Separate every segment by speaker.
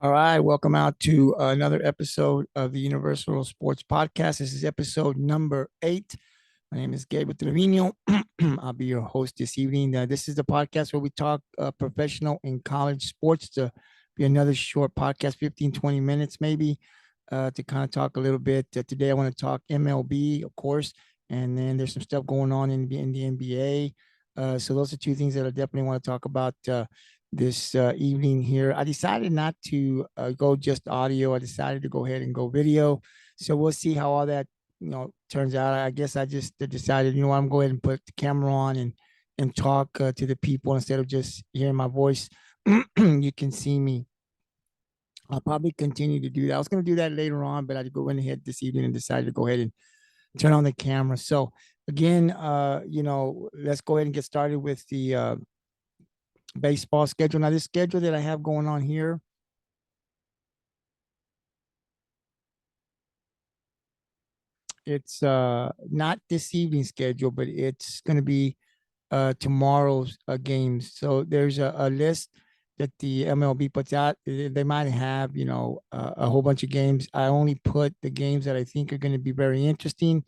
Speaker 1: All right, welcome out to another episode of the Universal Sports Podcast. This is episode number 8. My name is Gabriel Trevino. I'll be your host this evening. This is the podcast where we talk professional and college sports. To be another short podcast, 15, 20 minutes maybe, to kind of talk a little bit. Today, I want to talk MLB, of course, and then there's some stuff going on in the NBA. So those are two things that I definitely want to talk about this evening here. I decided not to go just audio. I decided to go ahead and go video. So we'll see how all that turns out. I guess I just decided, I'm going to go ahead and put the camera on and talk to the people instead of just hearing my voice. You can see me. I'll probably continue to do that. I was going to do that later on, but I go in ahead this evening and decided to go ahead and turn on the camera. So again, let's go ahead and get started with the baseball schedule. Now, this schedule that I have going on here, it's not this evening schedule, but it's going to be tomorrow's games. So there's a list that the MLB puts out. They might have, a whole bunch of games. I only put the games that I think are going to be very interesting.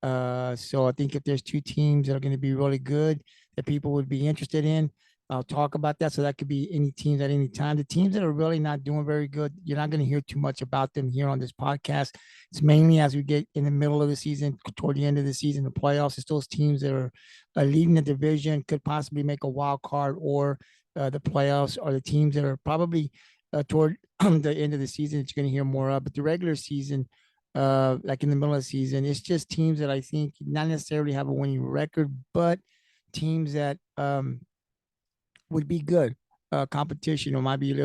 Speaker 1: So I think if there's two teams that are going to be really good that people would be interested in, I'll talk about that. So that could be any teams at any time. The teams that are really not doing very good, you're not going to hear too much about them here on this podcast. It's mainly as we get in the middle of the season, toward the end of the season, the playoffs. It's those teams that are leading the division, could possibly make a wild card or the playoffs, are the teams that are probably toward the end of the season that you're going to hear more of. But the regular season, like in the middle of the season, it's just teams that I think not necessarily have a winning record, but teams that would be good competition, or might be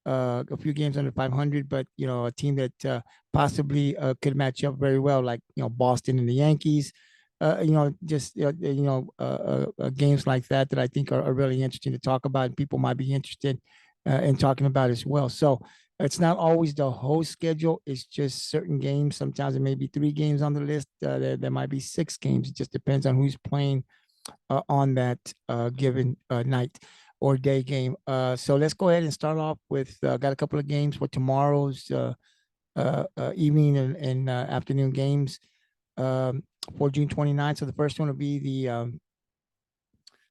Speaker 1: a few games under 500, but a team that possibly could match up very well, like Boston and the Yankees. Just games like that I think are really interesting to talk about, and people might be interested in talking about as well. So it's not always the whole schedule; it's just certain games. Sometimes it may be 3 games on the list. There might be 6 games. It just depends on who's playing on that given night or day game. So let's go ahead and start off with got a couple of games for tomorrow's evening and afternoon games for June 29th. So the first one will be the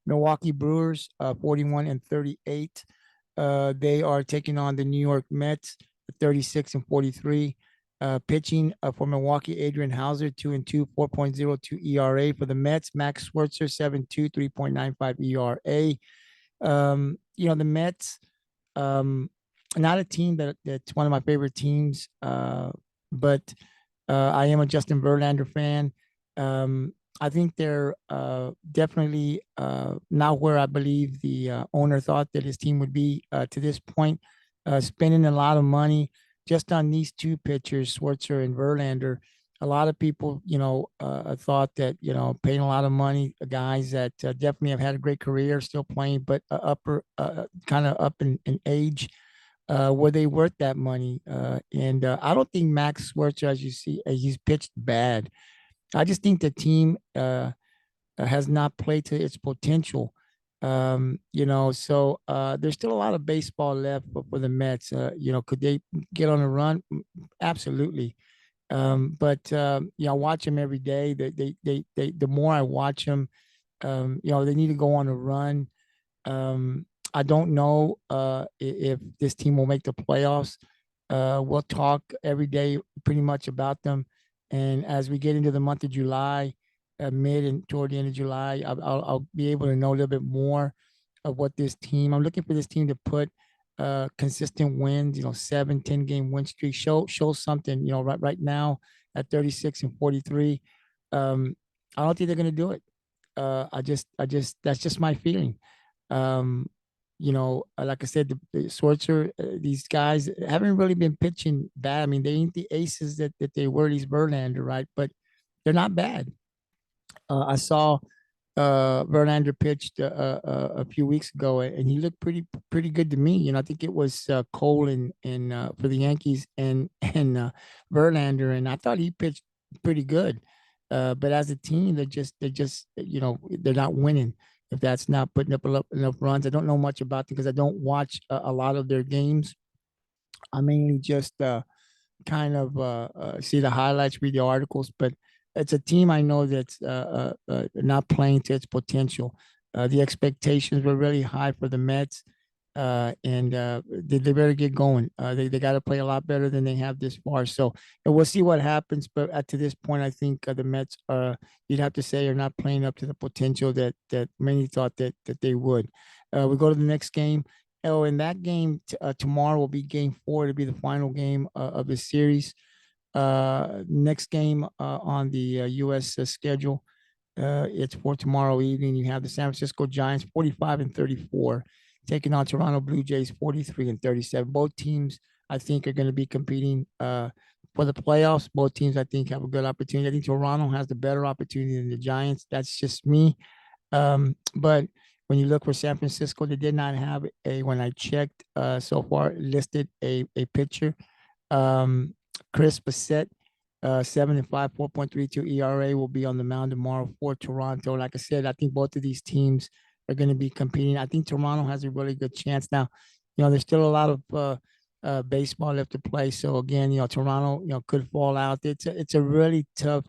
Speaker 1: Milwaukee Brewers, 41 and 38. They are taking on the New York Mets, 36 and 43. Pitching for Milwaukee, Adrian Hauser, 2-2, 4.02 ERA. For the Mets, Max Scherzer, 7.2, 3.95 ERA. The Mets, not a team that's one of my favorite teams, but I am a Justin Verlander fan. I think they're definitely not where I believe the owner thought that his team would be to this point, spending a lot of money just on these two pitchers, Swartzer and Verlander. A lot of people, thought that, paying a lot of money, guys that definitely have had a great career, still playing, but kind of up in age, were they worth that money? And I don't think Max Scherzer, as you see, he's pitched bad. I just think the team has not played to its potential. So there's still a lot of baseball left for the Mets. Could they get on a run? Absolutely. But I watch them every day. The more I watch them, they need to go on a run. I don't know if this team will make the playoffs. We'll talk every day pretty much about them. And as we get into the month of July, mid and toward the end of July, I'll be able to know a little bit more of what this team. I'm looking for this team to put consistent wins, 7-10 game win streak. Show something, right now at 36 and 43. I don't think they're going to do it. That's just my feeling. Um, like I said, the Swartzer, these guys haven't really been pitching bad. I mean, they ain't the aces that they were, these Verlander, right? But they're not bad. I saw Verlander pitched a few weeks ago, and he looked pretty good to me. I think it was Cole and for the Yankees and Verlander, and I thought he pitched pretty good. But as a team, they just they're not winning. If that's not putting up enough runs, I don't know much about them because I don't watch a lot of their games. I mainly just kind of see the highlights, read the articles, but it's a team I know that's not playing to its potential. The expectations were really high for the Mets, and they better get going. They got to play a lot better than they have this far. So we'll see what happens. But to this point, I think the Mets are, you'd have to say, are not playing up to the potential that many thought that they would. We go to the next game. Oh, and that game tomorrow will be game four to be the final game of the series. Next game on the U.S. Schedule. It's for tomorrow evening. You have the San Francisco Giants 45-34 taking on Toronto Blue Jays 43-37. Both teams, I think, are going to be competing for the playoffs. Both teams, I think, have a good opportunity. I think Toronto has the better opportunity than the Giants. That's just me. But when you look for San Francisco, they did not have when I checked so far, listed a pitcher. Chris Bassett, 7-5, 4.32 ERA, will be on the mound tomorrow for Toronto. Like I said, I think both of these teams are going to be competing. I think Toronto has a really good chance. Now, there's still a lot of baseball left to play. So again, Toronto, could fall out. It's a really tough.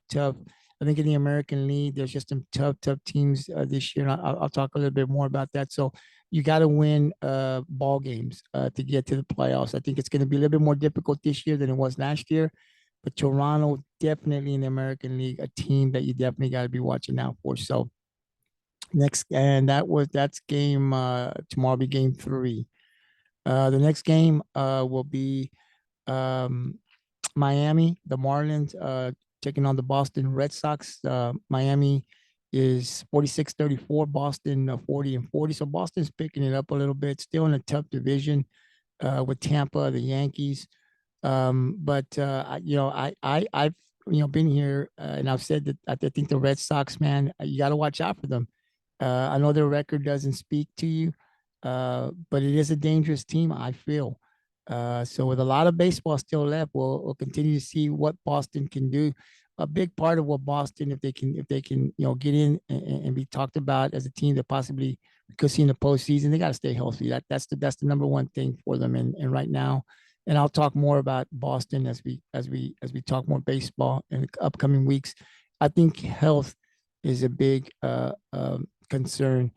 Speaker 1: I think in the American League, there's just some tough teams this year. And I'll talk a little bit more about that. So you got to win ball games to get to the playoffs. I think it's going to be a little bit more difficult this year than it was last year. But Toronto, definitely in the American League, a team that you definitely got to be watching out for. So next, and that's game tomorrow. Will be game three. The next game will be um, Miami, the Marlins, taking on the Boston Red Sox. Miami is 46-34, Boston 40-40. So Boston's picking it up a little bit. Still in a tough division with Tampa, the Yankees. But I've been here and I've said that I think the Red Sox, man, you got to watch out for them. I know their record doesn't speak to you, but it is a dangerous team, I feel. So with a lot of baseball still left, we'll continue to see what Boston can do. A big part of what Boston, if they can, get in and be talked about as a team that possibly could see in the postseason, they got to stay healthy. That's the number one thing for them. And right now, and I'll talk more about Boston as we talk more baseball in the upcoming weeks. I think health is a big concern.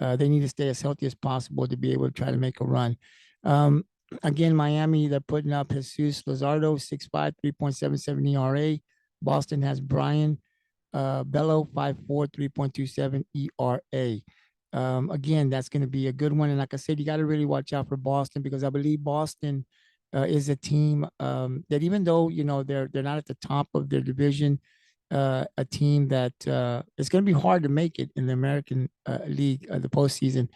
Speaker 1: They need to stay as healthy as possible to be able to try to make a run. Um, Again, Miami, they're putting up Jesus Luzardo, 6'5", 3.77 ERA. Boston has Brian Bello, 5'4", 3.27 ERA. Again, that's going to be a good one. And like I said, you got to really watch out for Boston because I believe Boston is a team that even though, they're not at the top of their division, a team that it's going to be hard to make it in the American League, the postseason.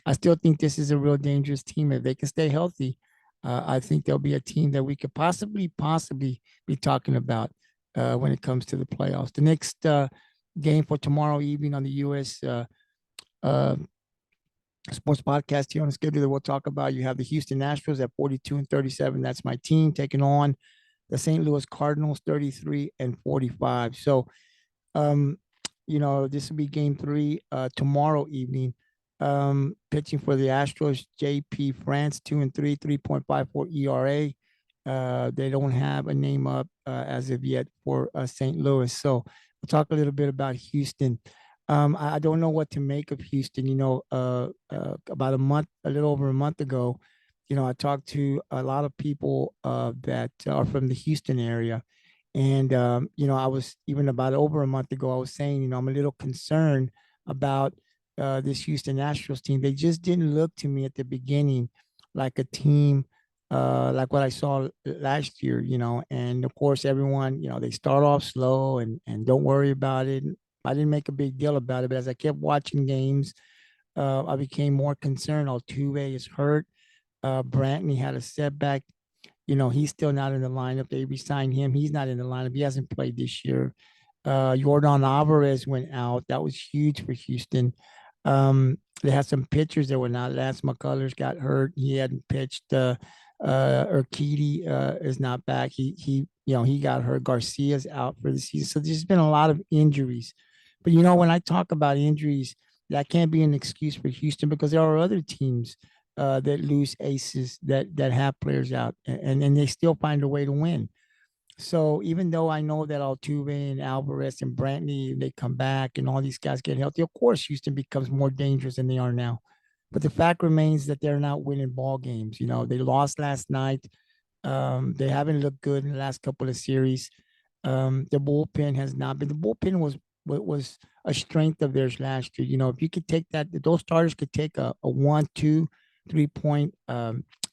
Speaker 1: I still think this is a real dangerous team. If they can stay healthy, I think there'll be a team that we could possibly be talking about when it comes to the playoffs. The next game for tomorrow evening on the U.S. Uh, Sports podcast here on the schedule that we'll talk about. You have the Houston Astros at 42-37. That's my team taking on the St. Louis Cardinals 33-45. So um, this will be game three tomorrow evening. Pitching for the Astros, JP France, 2-3, 3.54 ERA. They don't have a name up as of yet for St. Louis. So we'll talk a little bit about Houston. I don't know what to make of Houston. About a little over a month ago, I talked to a lot of people that are from the Houston area. And, I was even about over a month ago, I was saying, I'm a little concerned about this Houston Astros team. They just didn't look to me at the beginning like a team like what I saw last year, and of course everyone, they start off slow and don't worry about it. I didn't make a big deal about it, but as I kept watching games, I became more concerned. Altuve is hurt. Brantley had a setback. He's still not in the lineup. They re-signed him. He's not in the lineup. He hasn't played this year. Jordan Alvarez went out. That was huge for Houston. They had some pitchers that were not. Lance McCullers got hurt. He hadn't pitched. Urquidy is not back. He got hurt. Garcia's out for the season. So there's been a lot of injuries. But when I talk about injuries, that can't be an excuse for Houston because there are other teams that lose aces that have players out, and they still find a way to win. So even though I know that Altuve and Alvarez and Brantley, they come back and all these guys get healthy, of course Houston becomes more dangerous than they are now. But the fact remains that they're not winning ball games. You know, they lost last night. They haven't looked good in the last couple of series. The bullpen has not been. The bullpen was a strength of theirs last year. You know, if you could take that, those starters could take a 1, 2, 3 point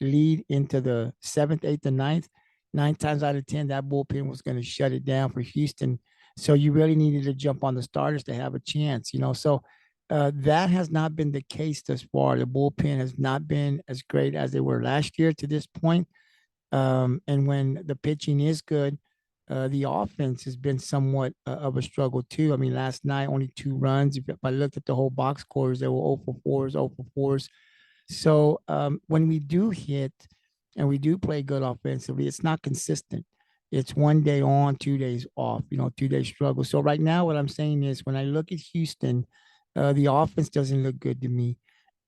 Speaker 1: lead into the seventh, eighth, and ninth. 9 times out of 10, that bullpen was going to shut it down for Houston. So you really needed to jump on the starters to have a chance. You know, so that has not been the case thus far. The bullpen has not been as great as they were last year to this point. And when the pitching is good, the offense has been somewhat of a struggle too. I mean, last night only 2 runs. If I looked at the whole box scores, they were 0 for 4s, 0 for 4s. So when we do hit and we do play good offensively, it's not consistent. It's one day on, 2 days off, 2 day struggle. So right now, what I'm saying is when I look at Houston, the offense doesn't look good to me.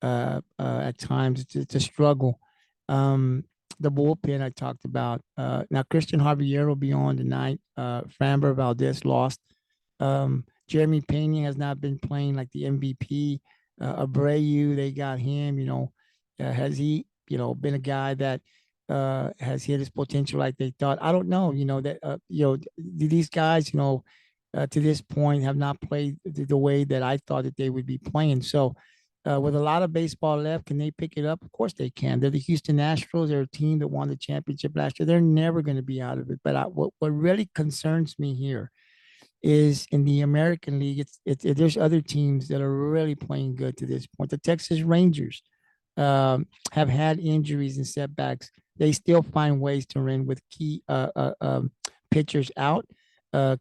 Speaker 1: At times, it's a struggle. The bullpen I talked about. Now, Christian Javier will be on tonight. Framber Valdez lost. Jeremy Pena has not been playing like the MVP. Abreu, they got him. Has he, been a guy that has hit his potential like they thought? I don't know. These guys, to this point have not played the way that I thought that they would be playing. So, with a lot of baseball left, can they pick it up? Of course they can. They're the Houston Astros. They're a team that won the championship last year. They're never going to be out of it. But what really concerns me here is in the American League, there's other teams that are really playing good to this point. The Texas Rangers have had injuries and setbacks. They still find ways to win with key pitchers out,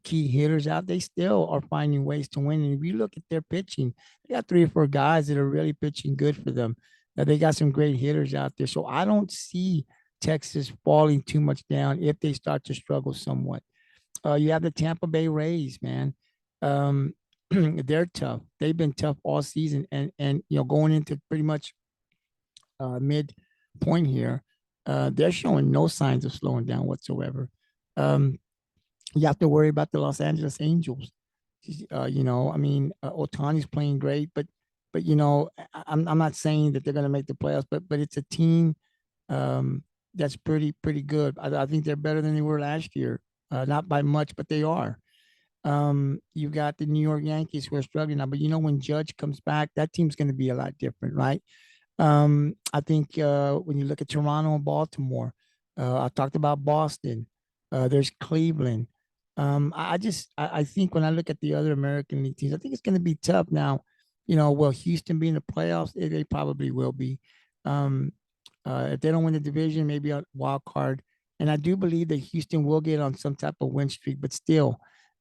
Speaker 1: key hitters out. They still are finding ways to win. And if you look at their pitching, they got 3 or 4 guys that are really pitching good for them. They got some great hitters out there. So I don't see Texas falling too much down if they start to struggle somewhat. You have the Tampa Bay Rays, man. They're tough. They've been tough all season, and going into pretty much mid point here, they're showing no signs of slowing down whatsoever. You have to worry about the Los Angeles Angels. I mean, Otani's playing great, but I'm not saying that they're going to make the playoffs, but it's a team that's pretty good. I think they're better than they were last year. Not by much, but they are. You got the New York Yankees who are struggling now, but when Judge comes back, that team's going to be a lot different, right? I think when you look at Toronto and Baltimore, I talked about Boston. There's Cleveland. I think when I look at the other American League teams, I think it's going to be tough now. Will Houston be in the playoffs? They probably will be. If they don't win the division, maybe a wild card. And I do believe that Houston will get on some type of win streak, but still,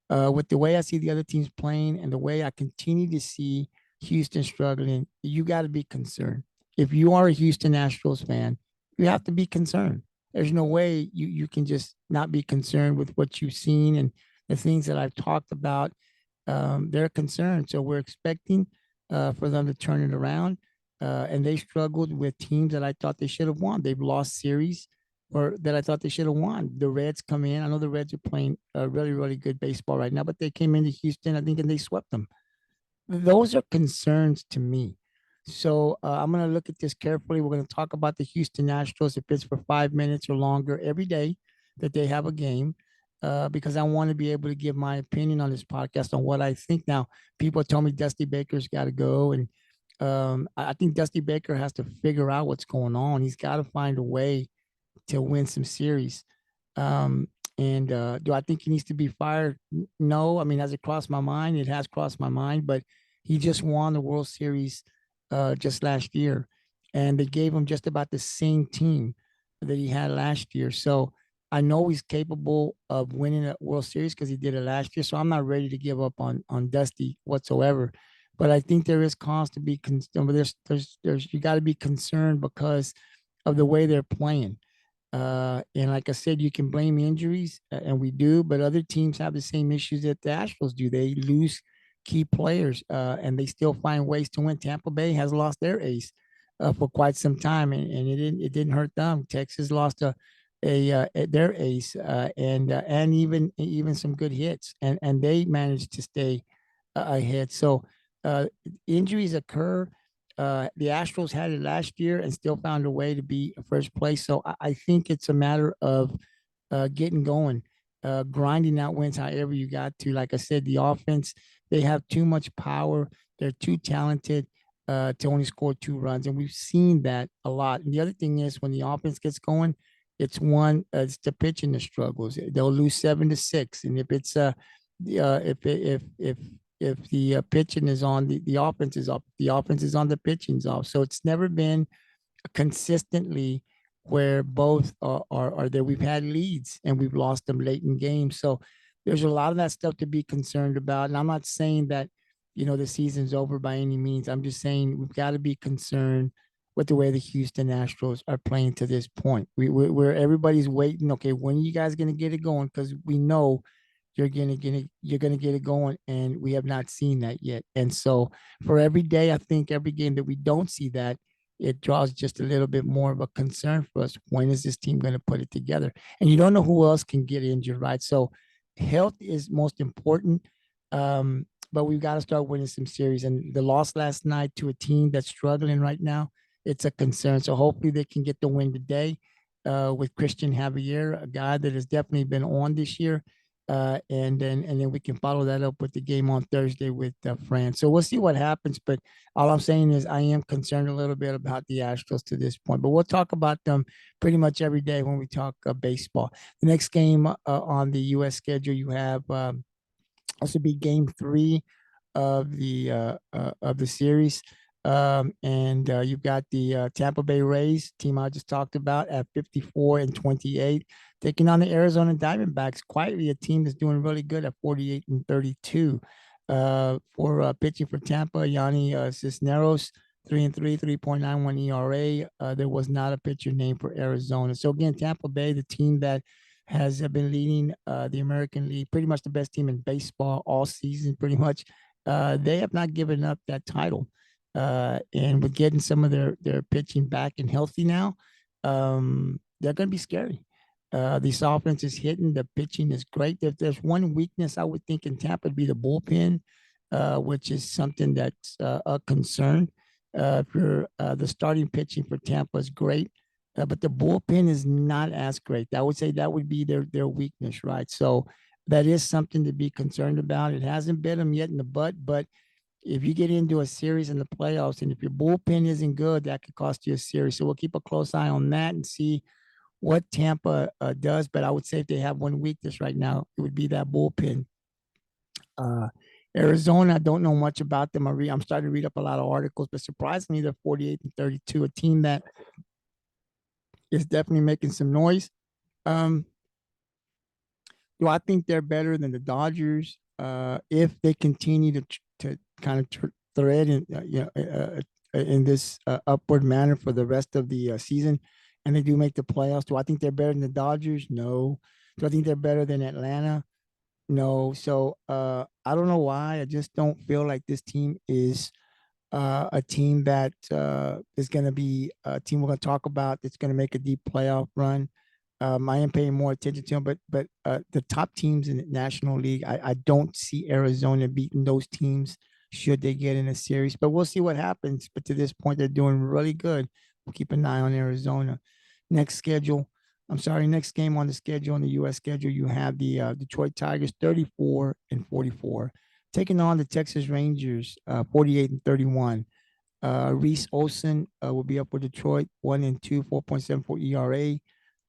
Speaker 1: with the way I see the other teams playing and the way I continue to see Houston struggling, you got to be concerned. If you are a Houston Astros fan, you have to be concerned. There's no way you can just not be concerned with what you've seen and the things that I've talked about. They're concerned. So we're expecting for them to turn it around. And they struggled with teams that I thought they should have won. They've lost series or that I thought they should have won. The Reds come in. I know the Reds are playing really, really good baseball right now, but they came into Houston, I think, and they swept them. Those are concerns to me. So I'm going to look at this carefully. We're going to talk about the Houston Astros if it's for 5 minutes or longer every day that they have a game, because I want to be able to give my opinion on this podcast on what I think. Now, people tell me Dusty Baker's got to go, and I think Dusty Baker has to figure out what's going on. He's got to find a way to win some series. And do I think he needs to be fired? No. I mean, has it crossed my mind? It has crossed my mind, but he just won the World Series just last year, and they gave him just about the same team that he had last year. So I know he's capable of winning a World Series because he did it last year. So I'm not ready to give up on Dusty whatsoever. But I think there is cause to be concerned. There's you got to be concerned because of the way they're playing. And like I said, you can blame injuries, and we do, but other teams have the same issues that the Astros do. They lose key players, and they still find ways to win. Tampa Bay has lost their ace. for quite some time, and it didn't hurt them. Texas lost their ace, and even some good hits, and they managed to stay ahead. So uh, injuries occur. The Astros had it last year and still found a way to be first place. So I think it's a matter of getting going, grinding out wins however you got to. Like I said, the offense, they have too much power. They're too talented to only score 2 runs. And we've seen that a lot. And the other thing is when the offense gets going, it's the pitching that struggles. They'll lose 7-6. And if it's if the pitching is on, the offense is up. The offense is on, the pitching's off. So it's never been consistently where both are there. We've had leads and we've lost them late in games. So there's a lot of that stuff to be concerned about. And I'm not saying that, the season's over by any means. I'm just saying we've got to be concerned with the way the Houston Astros are playing to this point. We're everybody's waiting. Okay, when are you guys going to get it going? Because we know you're gonna get it going, and we have not seen that yet. And so for every day, I think every game that we don't see that, it draws just a little bit more of a concern for us. When is this team going to put it together? And you don't know who else can get injured, right? So health is most important. But we've got to start winning some series. And the loss last night to a team that's struggling right now, it's a concern. So hopefully they can get the win today with Christian Javier, a guy that has definitely been on this year. And then we can follow that up with the game on Thursday with France. So we'll see what happens. But all I'm saying is I am concerned a little bit about the Astros to this point. But we'll talk about them pretty much every day when we talk baseball. The next game on the U.S. schedule, you have this will be game 3 of the series. And you've got the Tampa Bay Rays team I just talked about at 54-28, taking on the Arizona Diamondbacks. Quietly, a team that's doing really good at 48-32. For pitching for Tampa, Yanni Cisneros, 3-3, 3.91 ERA. There was not a pitcher named for Arizona. So again, Tampa Bay, the team that has been leading the American League, pretty much the best team in baseball all season, pretty much. They have not given up that title. And with getting some of their pitching back and healthy now, they're going to be scary. This offense is hitting. The pitching is great. If there's one weakness, I would think in Tampa would be the bullpen, which is something that's a concern. For the starting pitching for Tampa is great, but the bullpen is not as great. I would say that would be their weakness, right? So that is something to be concerned about. It hasn't bit them yet in the butt, but if you get into a series in the playoffs and if your bullpen isn't good, that could cost you a series. So we'll keep a close eye on that and see what Tampa does. But I would say if they have one weakness right now, it would be that bullpen. Uh, Arizona, I don't know much about them. I'm starting to read up a lot of articles, but surprisingly, they're 48-32, a team that is definitely making some noise. Um, do I think they're better than the Dodgers if they continue to kind of thread in this upward manner for the rest of the season, and they do make the playoffs? Do I think they're better than the Dodgers? No. Do I think they're better than Atlanta? No. So I don't know why. I just don't feel like this team is a team that is going to be a team we're going to talk about that's going to make a deep playoff run. I am paying more attention to them, but the top teams in the National League, I don't see Arizona beating those teams should they get in a series. But we'll see what happens. But to this point, they're doing really good. We'll keep an eye on Arizona. Next schedule, next game on the schedule, on the U.S. schedule, you have the Detroit Tigers 34-44, taking on the Texas Rangers 48-31. Reese Olson will be up for Detroit, 1-2, 4.74 ERA.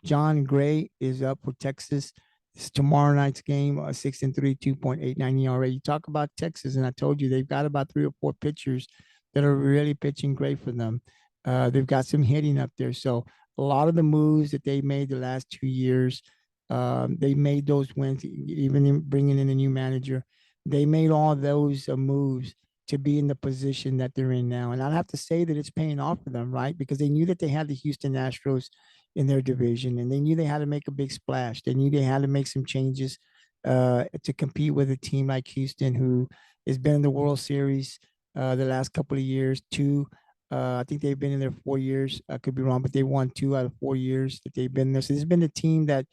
Speaker 1: John Gray is up for Texas. It's tomorrow night's game, 6-3, 2.89 ERA. You talk about Texas, and I told you they've got about 3 or 4 pitchers that are really pitching great for them. They've got some hitting up there. So a lot of the moves that they made the last 2 years, they made those wins, even in bringing in a new manager. They made all those moves to be in the position that they're in now. And I'd have to say that it's paying off for them, right? Because they knew that they had the Houston Astros in their division, and they knew they had to make a big splash. They knew they had to make some changes to compete with a team like Houston, who has been in the World Series the last couple of years, 2 I think they've been in there 4 years. I could be wrong, but they won 2 out of 4 years that they've been there. So this has been the team that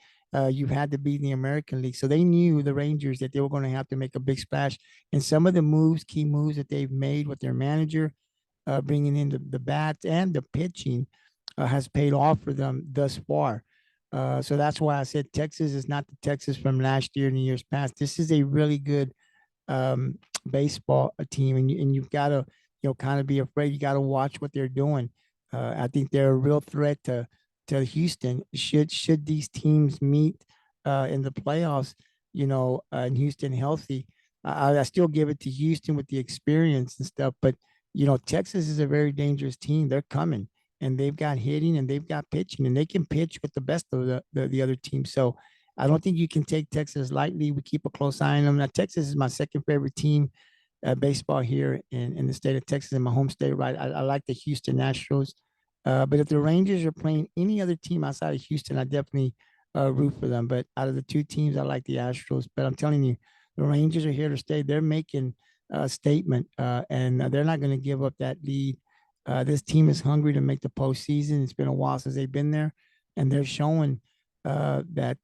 Speaker 1: you've had to beat in the American League. So they knew the Rangers that they were going to have to make a big splash. And some of the moves, key moves that they've made with their manager, bringing in the bats and the pitching, has paid off for them thus far. So that's why I said Texas is not the Texas from last year and the years past. This is a really good um, baseball team, and you've got to kind of be afraid. You got to watch what they're doing. I think they're a real threat to Houston. Should these teams meet in the playoffs, and Houston healthy, I still give it to Houston with the experience and stuff. But Texas is a very dangerous team. They're coming, and they've got hitting and they've got pitching, and they can pitch with the best of the other teams. So I don't think you can take Texas lightly. We keep a close eye on them. Now, Texas is my second favorite team, baseball here in the state of Texas, in my home state, right? I like the Houston Astros. But if the Rangers are playing any other team outside of Houston, I definitely root for them. But out of the two teams, I like the Astros. But I'm telling you, the Rangers are here to stay. They're making a statement, and they're not going to give up that lead. This team is hungry to make the postseason. It's been a while since they've been there, and they're showing that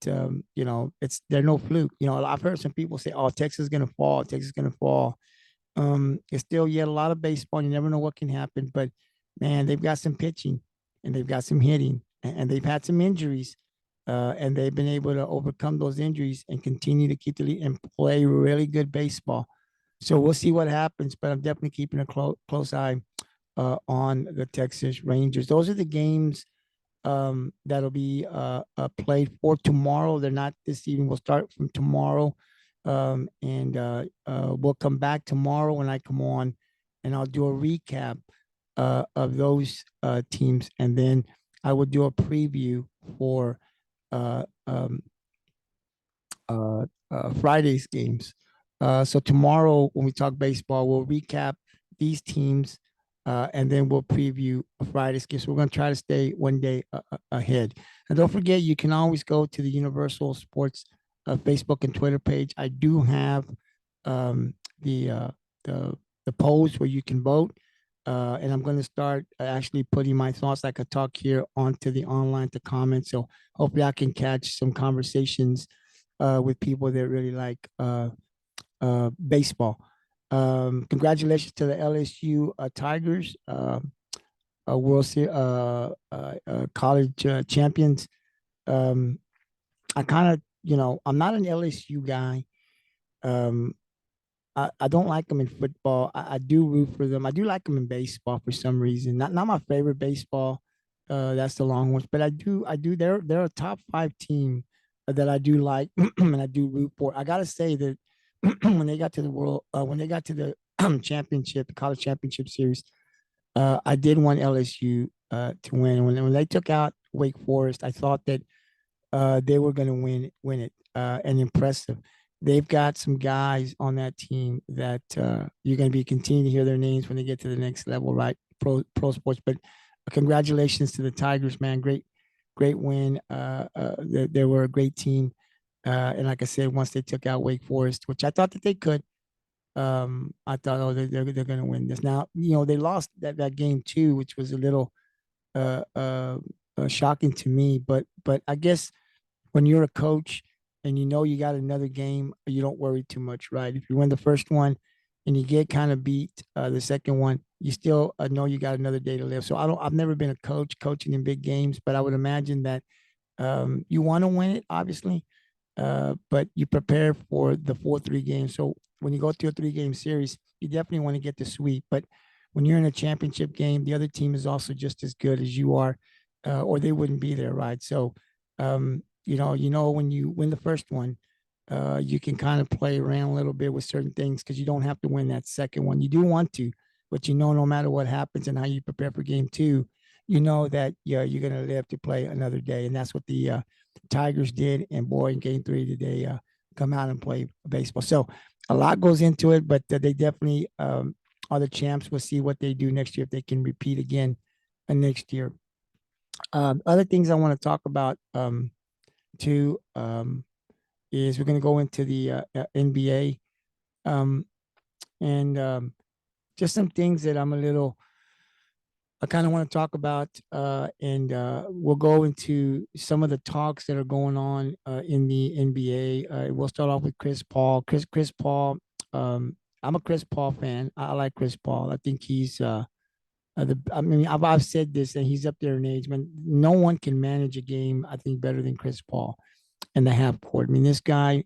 Speaker 1: it's they're no fluke. I've heard some people say, "Oh, Texas is going to fall. Texas is going to fall." It's still yet a lot of baseball. You never know what can happen, but man, they've got some pitching and they've got some hitting, and they've had some injuries, and they've been able to overcome those injuries and continue to keep the lead and play really good baseball. So we'll see what happens, but I'm definitely keeping a close eye on the Texas Rangers. Those are the games that'll be played for tomorrow. They're not this evening. We'll start from tomorrow, and we'll come back tomorrow when I come on, and I'll do a recap of those teams, and then I will do a preview for uh, um, Friday's games. So tomorrow, when we talk baseball, we'll recap these teams, and then we'll preview Friday's games. So we're going to try to stay one day ahead. And don't forget, you can always go to the Universal Sports Facebook and Twitter page. I do have um, the uh, the the polls where you can vote. And I'm going to start actually putting my thoughts like I talk here onto the online to comment. So hopefully I can catch some conversations with people that really like baseball. Congratulations to the LSU Tigers, World Series college champions. Um, I kind of, I'm not an LSU guy. Um, I don't like them in football. I do root for them. I do like them in baseball for some reason. Not my favorite baseball. That's the Longhorns, but I do. They're a top five team that I do like and I do root for. I gotta say that when they got to the when they got to the championship, the college championship series, I did want LSU to win. When they took out Wake Forest, I thought that they were going to win it, and impressive. They've got some guys on that team that you're going to be continuing to hear their names when they get to the next level, right? Pro sports. But congratulations to the Tigers, man! Great win. They were a great team, and like I said, once they took out Wake Forest, which I thought that they could, I thought, oh, they're going to win this. Now, they lost that game too, which was a little uh, uh, shocking to me. But I guess when you're a coach and you got another game, you don't worry too much, right? If you win the first one and you get kind of beat the second one, you still know you got another day to live. So I've never been a coach coaching in big games, but I would imagine that you want to win it, obviously, but you prepare for the 4-3 game. So when you go to a 3-game series, you definitely want to get the sweep. But when you're in a championship game, the other team is also just as good as you are, or they wouldn't be there, right? So, when you win the first one, you can kind of play around a little bit with certain things because you don't have to win that second one. You do want to, but no matter what happens and how you prepare for game two, you know that you're going to live to play another day, and that's what the Tigers did. And boy, in game three today, come out and play baseball. So a lot goes into it, but they definitely are the champs. We'll see what they do next year if they can repeat again next year. Other things I want to talk about too is we're going to go into the NBA, um, and just some things that I'm a little I kind of want to talk about, and we'll go into some of the talks that are going on in the NBA. We'll start off with Chris Paul. Chris Paul. I'm a Chris Paul fan. I like Chris Paul. I think he's I mean, I've said this, and he's up there in age, man. No one can manage a game, I think, better than Chris Paul in the half court. I mean, this guy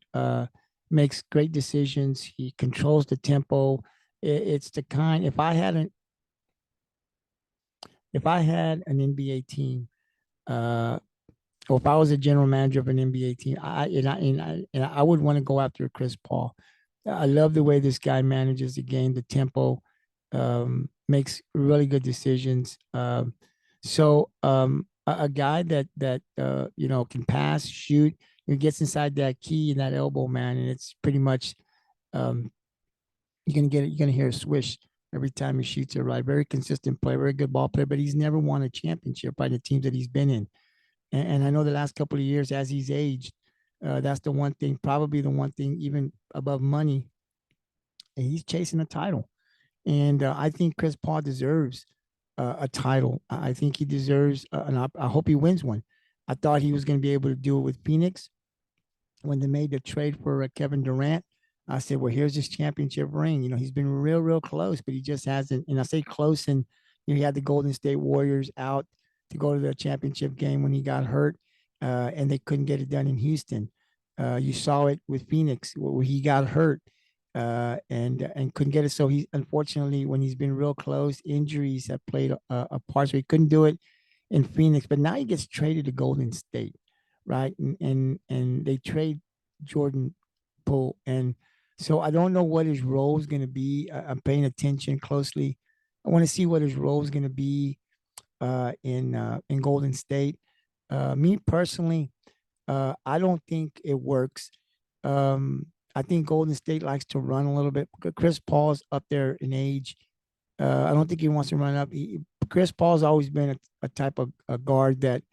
Speaker 1: makes great decisions. He controls the tempo. It's the kind. If I had an NBA team, uh, or if I was a general manager of an NBA team, I would want to go after Chris Paul. I love the way this guy manages the game, the tempo, makes really good decisions. A guy that can pass, shoot, he gets inside that key and that elbow, man, and it's pretty much um, you're gonna hear a swish every time he shoots it right. Very consistent player, very good ball player, but he's never won a championship by the teams that he's been in. And I know the last couple of years, as he's aged, that's the one thing, probably the one thing, even above money, and he's chasing a title. And I think Chris Paul deserves a title. I think he deserves, I hope he wins one. I thought he was going to be able to do it with Phoenix when they made the trade for Kevin Durant. I said, well, here's this championship ring. He's been real close, but he just hasn't. And I say close, and he had the Golden State Warriors out to go to the championship game when he got hurt, and they couldn't get it done in Houston. You saw it with Phoenix where he got hurt and couldn't get it. So he, unfortunately, when he's been real close, injuries have played a part. So he couldn't do it in Phoenix. But now he gets traded to Golden State, right? And they trade Jordan Poole, and so I don't know what his role is going to be. I'm paying attention closely. I want to see what his role is going to be in Golden State. Me personally, I don't think it works. Um, I think Golden State likes to run a little bit. Chris Paul's up there in age. I don't think he wants to run up. Chris Paul's always been a type of a guard that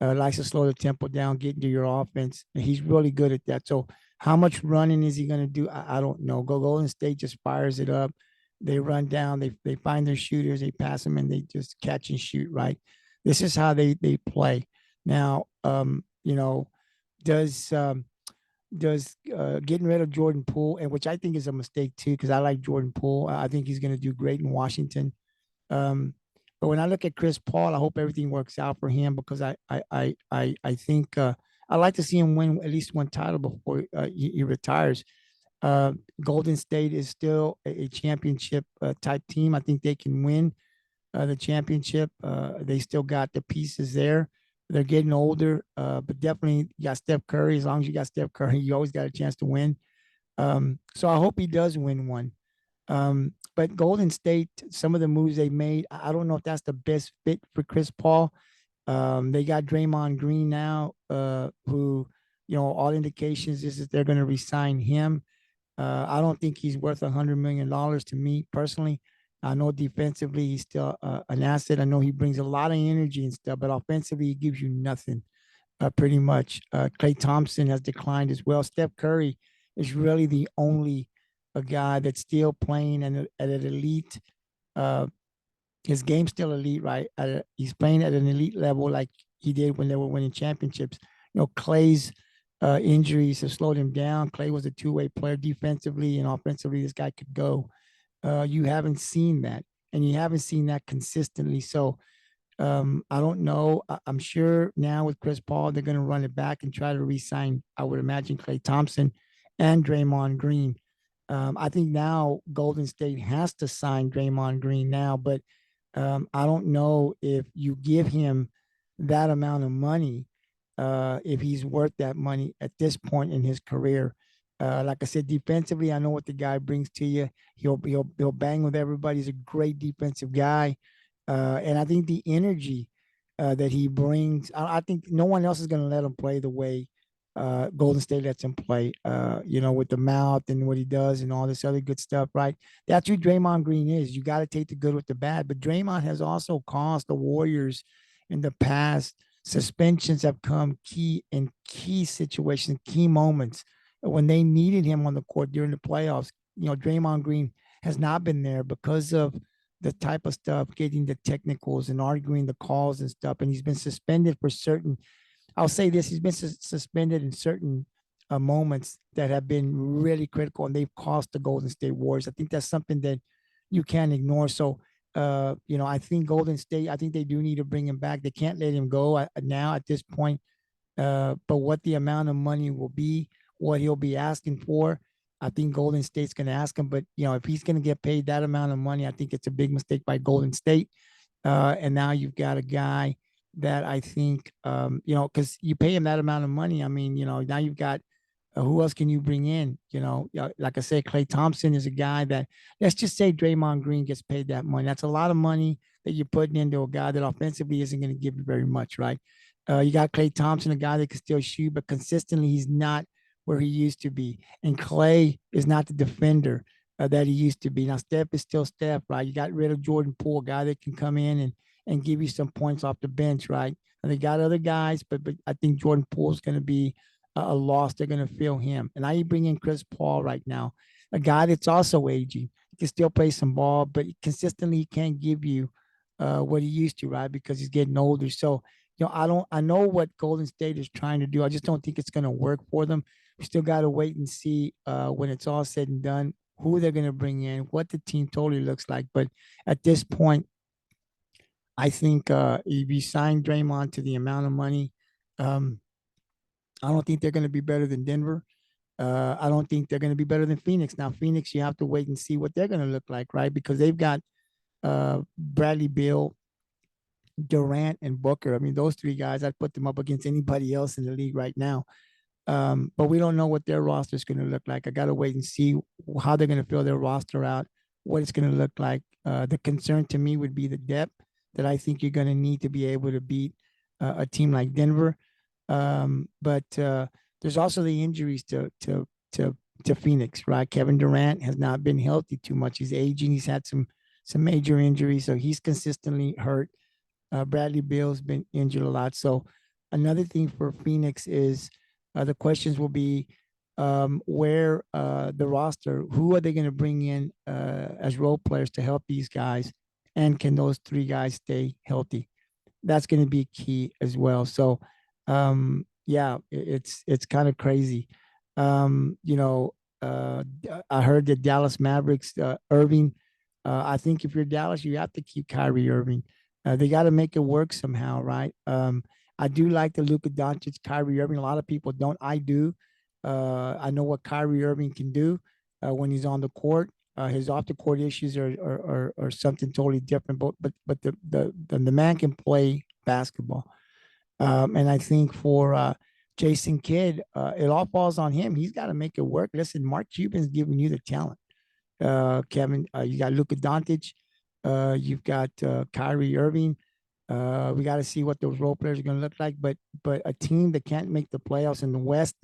Speaker 1: likes to slow the tempo down, get into your offense. And he's really good at that. So how much running is he going to do? I don't know. Golden State just fires it up. They run down. They find their shooters. They pass them, and they just catch and shoot. Right. This is how they play. Now, does getting rid of Jordan Poole, and which I think is a mistake too, because I like Jordan Poole. I think he's going to do great in Washington. Um, but when I look at Chris Paul, I hope everything works out for him because I think I like to see him win at least one title before he retires. Uh, Golden State is still a championship type team. I think they can win the championship. They still got the pieces there. They're getting older, but definitely you got Steph Curry. As long as you got Steph Curry, you always got a chance to win. So I hope he does win one. But Golden State, some of the moves they made, I don't know if that's the best fit for Chris Paul. They got Draymond Green now, who, all indications is that they're going to resign him. I don't think he's worth $100 million to me personally. I know defensively he's still an asset. I know he brings a lot of energy and stuff, but offensively he gives you nothing, pretty much. Klay Thompson has declined as well. Steph Curry is really the only a guy that's still playing at an elite. Uh, his game's still elite, right? He's playing at an elite level like he did when they were winning championships. Clay's injuries have slowed him down. Clay was a two-way player defensively and offensively. This guy could go. You haven't seen that, and you haven't seen that consistently. So I don't know. I'm sure now with Chris Paul, they're going to run it back and try to re-sign, I would imagine, Klay Thompson and Draymond Green. I think now Golden State has to sign Draymond Green now, but I don't know if you give him that amount of money, if he's worth that money at this point in his career. Like I said, defensively, I know what the guy brings to you. He'll bang with everybody. He's a great defensive guy, and I think the energy that he brings, I think no one else is going to let him play the way Golden State lets him play. With the mouth and what he does and all this other good stuff. Right? That's who Draymond Green is. You got to take the good with the bad. But Draymond has also caused the Warriors in the past. Suspensions have come in key situations, key moments when they needed him on the court during the playoffs. Draymond Green has not been there because of the type of stuff, getting the technicals and arguing the calls and stuff. And he's been suspended for certain. I'll say this: he's been suspended in certain moments that have been really critical, and they've cost the Golden State Warriors. I think that's something that you can't ignore. So, I think Golden State. I think they do need to bring him back. They can't let him go now at this point. But what the amount of money will be, what he'll be asking for, I think Golden State's going to ask him. But if he's going to get paid that amount of money, I think it's a big mistake by Golden State. And now you've got a guy that I think, because you pay him that amount of money. I mean, now you've got who else can you bring in? Like I said, Klay Thompson is a guy that, let's just say Draymond Green gets paid that money. That's a lot of money that you're putting into a guy that offensively isn't going to give you very much, right? You got Klay Thompson, a guy that can still shoot, but consistently he's not where he used to be. And Klay is not the defender that he used to be. Now, Steph is still Steph, right? You got rid of Jordan Poole, a guy that can come in and give you some points off the bench, right? And they got other guys, but I think Jordan Poole is going to be a loss. They're going to feel him. And now you bring in Chris Paul right now, a guy that's also aging. He can still play some ball, but consistently he can't give you what he used to, right? Because he's getting older. So, I know what Golden State is trying to do. I just don't think it's going to work for them. We still got to wait and see when it's all said and done, who they're going to bring in, what the team totally looks like. But at this point, I think if you sign Draymond to the amount of money, um, I don't think they're going to be better than Denver. I don't think they're going to be better than Phoenix. Now, Phoenix, you have to wait and see what they're going to look like, right? Because they've got Bradley Beal, Durant, and Booker. I mean, those three guys, I'd put them up against anybody else in the league right now. But we don't know what their roster is going to look like. I got to wait and see how they're going to fill their roster out, what it's going to look like. The concern to me would be the depth that I think you're going to need to be able to beat a team like Denver. But there's also the injuries to Phoenix, right? Kevin Durant has not been healthy too much. He's aging. He's had some major injuries, so he's consistently hurt. Bradley Beal's been injured a lot. So another thing for Phoenix is the questions will be where the roster, who are they going to bring in as role players to help these guys? And can those three guys stay healthy? That's going to be key as well. So, yeah, it's kind of crazy. I heard that Dallas Mavericks, Irving, I think if you're Dallas, you have to keep Kyrie Irving. They got to make it work somehow, right? I do like the Luka Doncic, Kyrie Irving. A lot of people don't. I do. I know what Kyrie Irving can do when he's on the court. His off the court issues are something totally different. But the man can play basketball. And I think for Jason Kidd, it all falls on him. He's got to make it work. Listen, Mark Cuban's giving you the talent. Kevin, you got Luka Doncic. You've got Kyrie Irving. We got to see what those role players are going to look like. But a team that can't make the playoffs in the West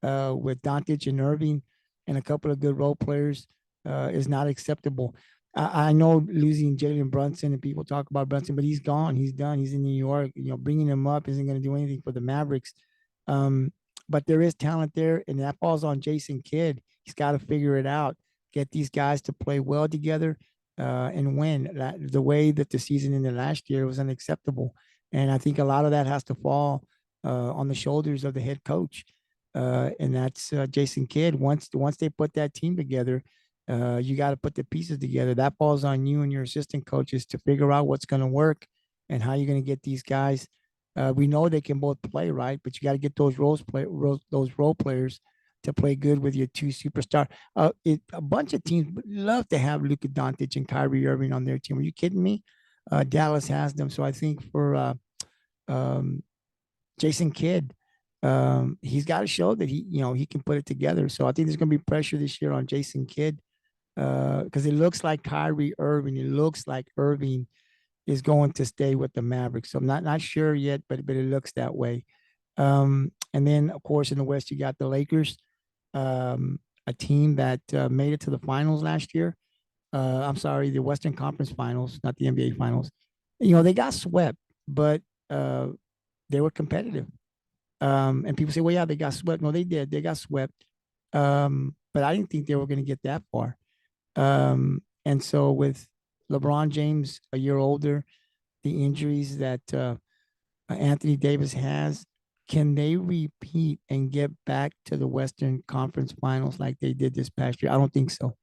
Speaker 1: with Doncic and Irving and a couple of good role players is not acceptable. I know losing Jalen Brunson, and people talk about Brunson, but he's gone. He's done. He's in New York. Bringing him up isn't going to do anything for the Mavericks. But there is talent there, and that falls on Jason Kidd. He's got to figure it out, get these guys to play well together and win. The way that the season ended last year was unacceptable. And I think a lot of that has to fall on the shoulders of the head coach. And that's Jason Kidd. Once they put that team together, you got to put the pieces together. That falls on you and your assistant coaches to figure out what's going to work and how you're going to get these guys. We know they can both play, right? But you got to get those role players to play good with your two superstar. A bunch of teams would love to have Luka Doncic and Kyrie Irving on their team. Are you kidding me? Dallas has them. So I think for Jason Kidd, he's got to show that he can put it together. So I think there's going to be pressure this year on Jason Kidd because it looks like Kyrie Irving. It looks like Irving is going to stay with the Mavericks. So I'm not sure yet, but it looks that way. And then, of course, in the West, you got the Lakers, a team that made it to the finals last year. I'm sorry, the Western Conference Finals, not the NBA Finals. They got swept, but they were competitive. And people say, well, yeah, they got swept. No, they did. They got swept. But I didn't think they were going to get that far. And so with LeBron James a year older, the injuries that Anthony Davis has, can they repeat and get back to the Western Conference Finals like they did this past year? I don't think so.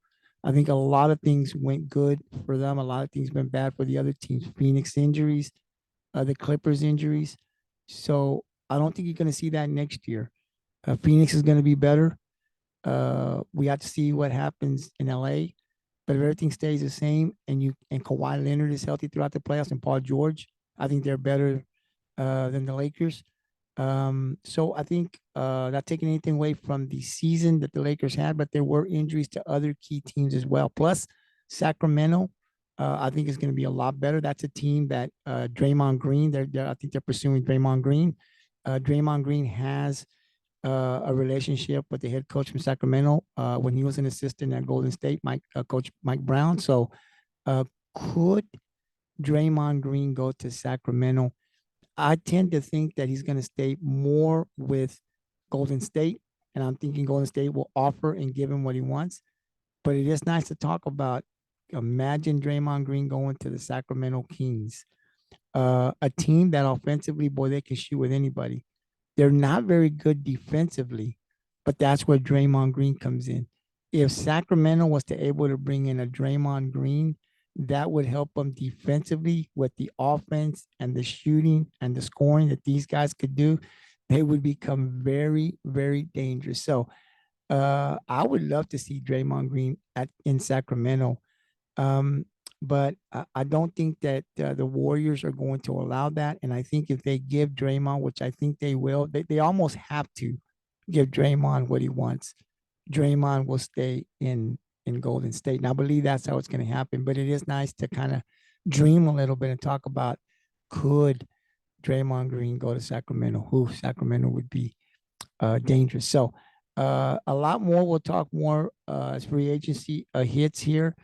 Speaker 1: I think a lot of things went good for them. A lot of things went bad for the other teams. Phoenix injuries, the Clippers injuries. So I don't think you're going to see that next year. Phoenix is going to be better. We have to see what happens in LA. But if everything stays the same and Kawhi Leonard is healthy throughout the playoffs and Paul George, I think they're better than the Lakers. So I think not taking anything away from the season that the Lakers had, but there were injuries to other key teams as well. Plus, Sacramento, I think is going to be a lot better. That's a team that Draymond Green, I think they're pursuing Draymond Green. Draymond Green has a relationship with the head coach from Sacramento when he was an assistant at Golden State, Coach Mike Brown. So uh, could Draymond Green go to Sacramento? I tend to think that he's going to stay more with Golden State, and I'm thinking Golden State will offer and give him what he wants. But it is nice to talk about. Imagine Draymond Green going to the Sacramento Kings, a team that offensively, boy, they can shoot with anybody. They're not very good defensively, but that's where Draymond Green comes in. If Sacramento was to able to bring in a Draymond Green, that would help them defensively with the offense and the shooting and the scoring that these guys could do. They would become very, very dangerous. So I would love to see Draymond Green in Sacramento. Um, but I don't think that the Warriors are going to allow that. And I think if they give Draymond, which I think they will, they almost have to give Draymond what he wants. Draymond will stay in Golden State. And I believe that's how it's going to happen. But it is nice to kind of dream a little bit and talk about, could Draymond Green go to Sacramento? Who Sacramento would be dangerous. So a lot more. We'll talk more as free agency hits here,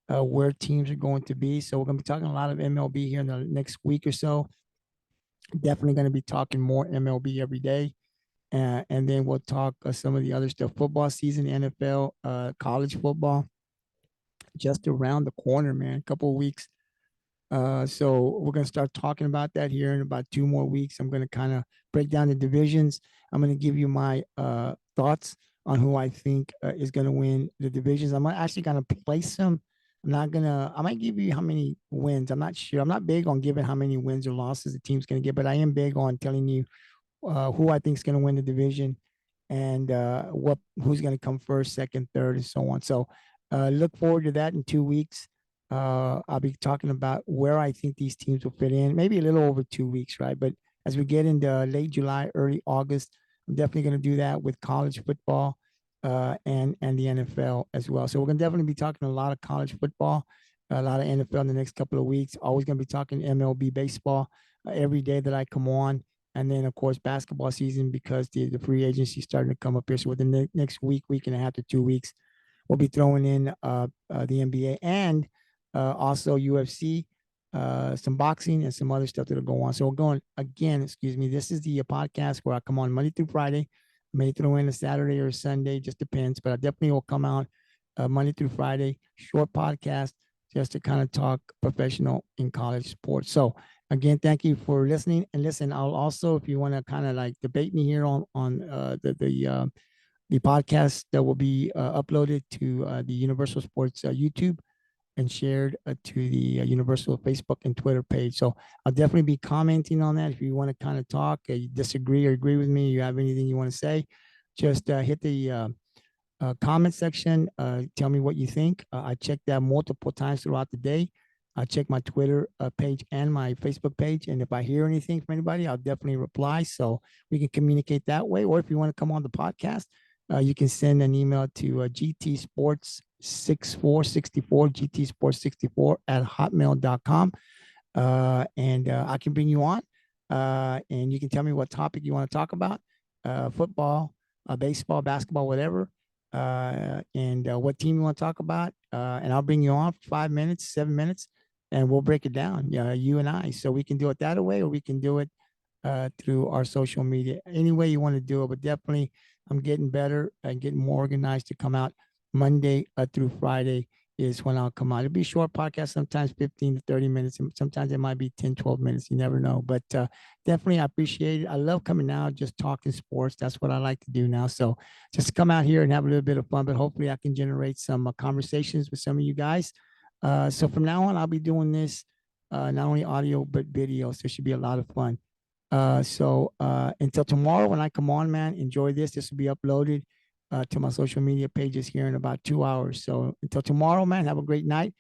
Speaker 1: where teams are going to be. So we're going to be talking a lot of MLB here in the next week or so. Definitely going to be talking more MLB every day. And then we'll talk some of the other stuff. Football season, NFL, college football, just around the corner, man. A couple of weeks. So we're going to start talking about that here in about 2 more weeks. I'm going to kind of break down the divisions. I'm going to give you my thoughts on who I think is going to win the divisions. I'm actually going to place them. I might give you how many wins. I'm not sure. I'm not big on giving how many wins or losses the team's going to get, but I am big on telling you who I think is going to win the division and who's going to come first, second, third, and so on. So look forward to that in 2 weeks. I'll be talking about where I think these teams will fit in, maybe a little over 2 weeks, right? But as we get into late July, early August, I'm definitely going to do that with college football and the NFL as well. So we're going to definitely be talking a lot of college football, a lot of NFL in the next couple of weeks. Always going to be talking MLB baseball every day that I come on. And then, of course, basketball season because the free agency is starting to come up here. So within the next week and a half to 2 weeks, we'll be throwing in the NBA and also UFC, some boxing, and some other stuff that'll go on. So we're going again. Excuse me. This is the podcast where I come on Monday through Friday. I may throw in a Saturday or a Sunday, just depends. But I definitely will come out Monday through Friday, short podcast, just to kind of talk professional in college sports. So again, thank you for listening. And listen, I'll also, if you want to kind of like debate me here on the podcast that will be uploaded to the Universal Sports YouTube and shared to the Universal Facebook and Twitter page. So I'll definitely be commenting on that. If you want to kind of talk, you disagree or agree with me, you have anything you want to say, just hit the comment section. Tell me what you think. I check that multiple times throughout the day. I check my Twitter page and my Facebook page. And if I hear anything from anybody, I'll definitely reply. So we can communicate that way. Or if you want to come on the podcast, you can send an email to gtsports6464, gtsports64 at hotmail.com. And I can bring you on and you can tell me what topic you want to talk about, football, baseball, basketball, whatever, and what team you want to talk about. And I'll bring you on for 5 minutes, 7 minutes, and we'll break it down, you and I. So we can do it that way, or we can do it through our social media. Any way you want to do it, but definitely I'm getting better and getting more organized to come out Monday through Friday is when I'll come out. It'll be a short podcast, sometimes 15 to 30 minutes, and sometimes it might be 10, 12 minutes. You never know. But definitely, I appreciate it. I love coming out, just talking sports. That's what I like to do now. So just come out here and have a little bit of fun, but hopefully I can generate some conversations with some of you guys. So from now on, I'll be doing this not only audio, but video. So it should be a lot of fun. So until tomorrow, when I come on, man, enjoy this. This will be uploaded to my social media pages here in about 2 hours. So until tomorrow, man, have a great night.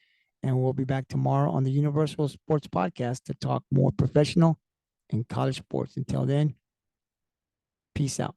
Speaker 1: And we'll be back tomorrow on the Universal Sports Podcast to talk more professional and college sports. Until then, peace out.